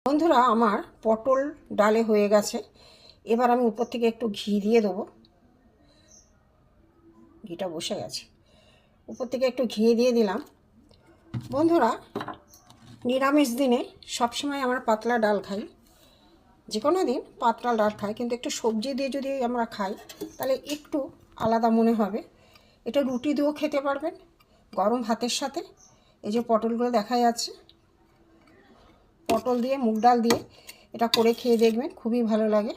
বন্ধুরা, আমার পটল ডালে হয়ে গেছে। এবার আমি উপর থেকে একটু ঘি দিয়ে দেবো। ঘিটা বসে গেছে, উপর থেকে একটু ঘি দিয়ে দিলাম। বন্ধুরা, নিরামিষ দিনে সবসময় আমরা পাতলা ডাল খাই, যে কোনো দিন পাতলা ডাল খাই, কিন্তু একটু সবজি দিয়ে যদি আমরা খাই তাহলে একটু আলাদা মনে হবে। এটা রুটি দিয়েও খেতে পারবেন, গরম ভাতের সাথে। এই যে পটলগুলো দেখা যাচ্ছে, পটল দিয়ে মুগ ডাল দিয়ে এটা করে খেয়ে দেখবেন, খুবই ভালো লাগে।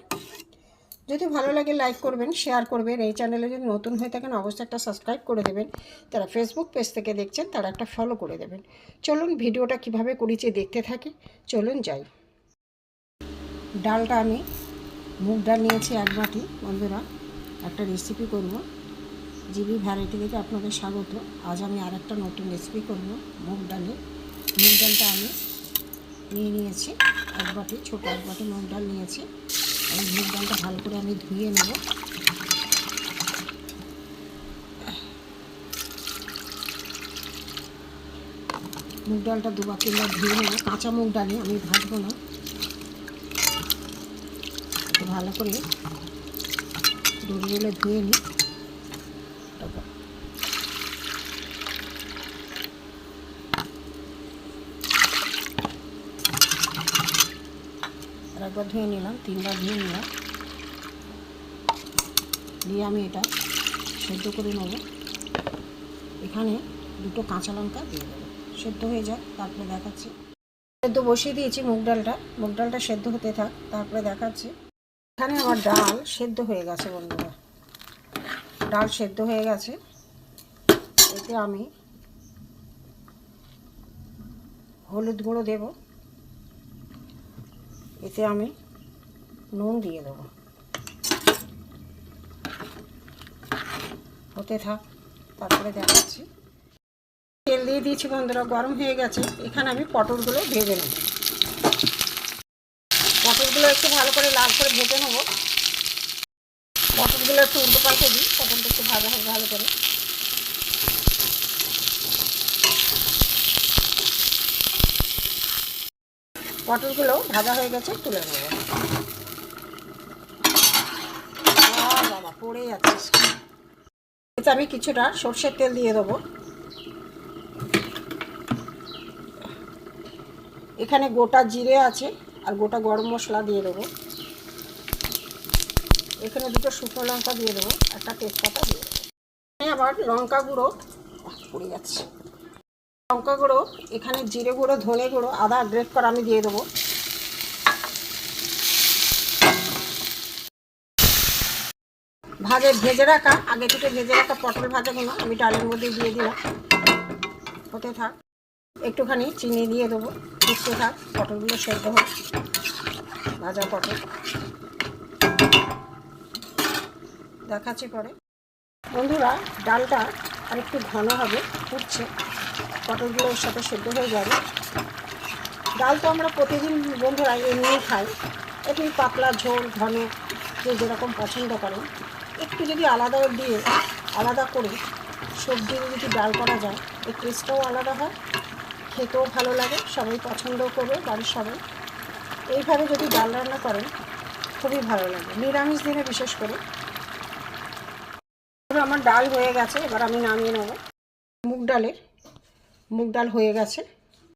যদি ভালো লাগে লাইক করবেন, শেয়ার করবেন। এই চ্যানেলে যদি নতুন হয়ে থাকেন অবশ্যই একটা সাবস্ক্রাইব করে দেবেন। যারা ফেসবুক পেজ থেকে দেখছেন তারা একটা ফলো করে দেবেন। চলুন ভিডিওটা কিভাবে করেছি দেখতে থাকি, চলুন যাই। ডালটা আমি মুগ ডাল নিয়েছি 1 বাটি। বন্ধুরা, একটা রেসিপি করব, জিবি ভ্যারাইটি থেকে আপনাদের স্বাগত। আজ আমি আর একটা নতুন রেসিপি করব মুগ ডালে। মুগ ডালটা আমি নিয়েছি 1 বাটি, ছোটো 1 বাটি মুগ ডাল নিয়েছি। এই মুগ ডালটা ভালো করে আমি ধুয়ে নেব। মুগ ডালটা 2 বা 3 বার ধুয়ে নেব। কাঁচা মুগ ডালে আমি ভাজবো না, ভালো করে ডলে ধুয়ে নিই। আর একবার ধুয়ে নিলাম, 3 বার ধুয়ে নিলাম। দিয়ে আমি এটা সেদ্ধ করে নেব। এখানে 2টো কাঁচা লঙ্কা দিয়ে দেবো, সেদ্ধ হয়ে যায়, তারপরে দেখাচ্ছি। সেদ্ধ বসিয়ে দিয়েছি মুগ ডালটা সেদ্ধ হতে থাক, তারপরে দেখাচ্ছি। এখানে আমার ডাল সেদ্ধ হয়ে গেছে। বন্ধুরা, ডাল সেদ্ধ হয়ে গেছে। এতে আমি হলুদ গুঁড়ো দেব, এতে আমি নুন দিয়ে দেবো। হতে থাক, তারপরে দেখাচ্ছি। তেল দিয়ে দিয়েছি বন্ধুরা, গরম হয়ে গেছে। এখানে আমি পটলগুলো ভেজে নেব। পটলগুলো একটু ভালো করে লাল করে ভেজে নেব। পটলগুলো একটু উল্টো পাল্টে দিই, পটলটা একটু ভাজা হবে ভালো করে। পটলগুলো ভাজা হয়ে গেছে, তুলে নেব। বাবা, পড়ে যাচ্ছে। এতে আমি কিছুটা সর্ষের তেল দিয়ে দেবো। এখানে গোটা জিরে আছে আর গোটা গরম মশলা দিয়ে দেবো। এখানে 2টো শুকনো লঙ্কা দিয়ে দেবো, একটা তেজপাতা দিয়ে দেবো। আবার লঙ্কা গুঁড়ো পড়ে যাচ্ছে। লঙ্কা গুঁড়ো, এখানে জিরে গুঁড়ো, ধনে গুঁড়ো, আদা গ্রেট করা আমি দিয়ে দেবো। ভেজে রাখা, আগে থেকে ভেজে রাখা পটল ভাজাগুলো আমি ডালের মধ্যে দিয়ে দিলাম। হতে থাক, একটুখানি চিনি দিয়ে দেবো, ফুটতে থাক, পটলগুলো সেদ্ধ হোক। ভাজা পটল দেখাচ্ছি পরে। বন্ধুরা, ডালটা আর একটু ঘন হবে, ফুটছে, পটলগুলো এর সাথে সেদ্ধ হয়ে যাবে। ডাল তো আমরা প্রতিদিন বন্ধুরা এমনিই খাই, একটু পাতলা ঝোল ঘন, যে যেরকম পছন্দ করেন। একটু যদি আলাদা দিয়ে আলাদা করে সবজি যদি ডাল করা যায়, এই টেস্টটাও আলাদা হয়, খেতেও ভালো লাগে, সবাই পছন্দও করবে বাড়ির সবাই। এইভাবে যদি ডাল রান্না করেন খুবই ভালো লাগে, নিরামিষ দিনে বিশেষ করে। আমার ডাল হয়ে গেছে, এবার আমি নামিয়ে নেব। মুগ ডাল হয়ে গেছে।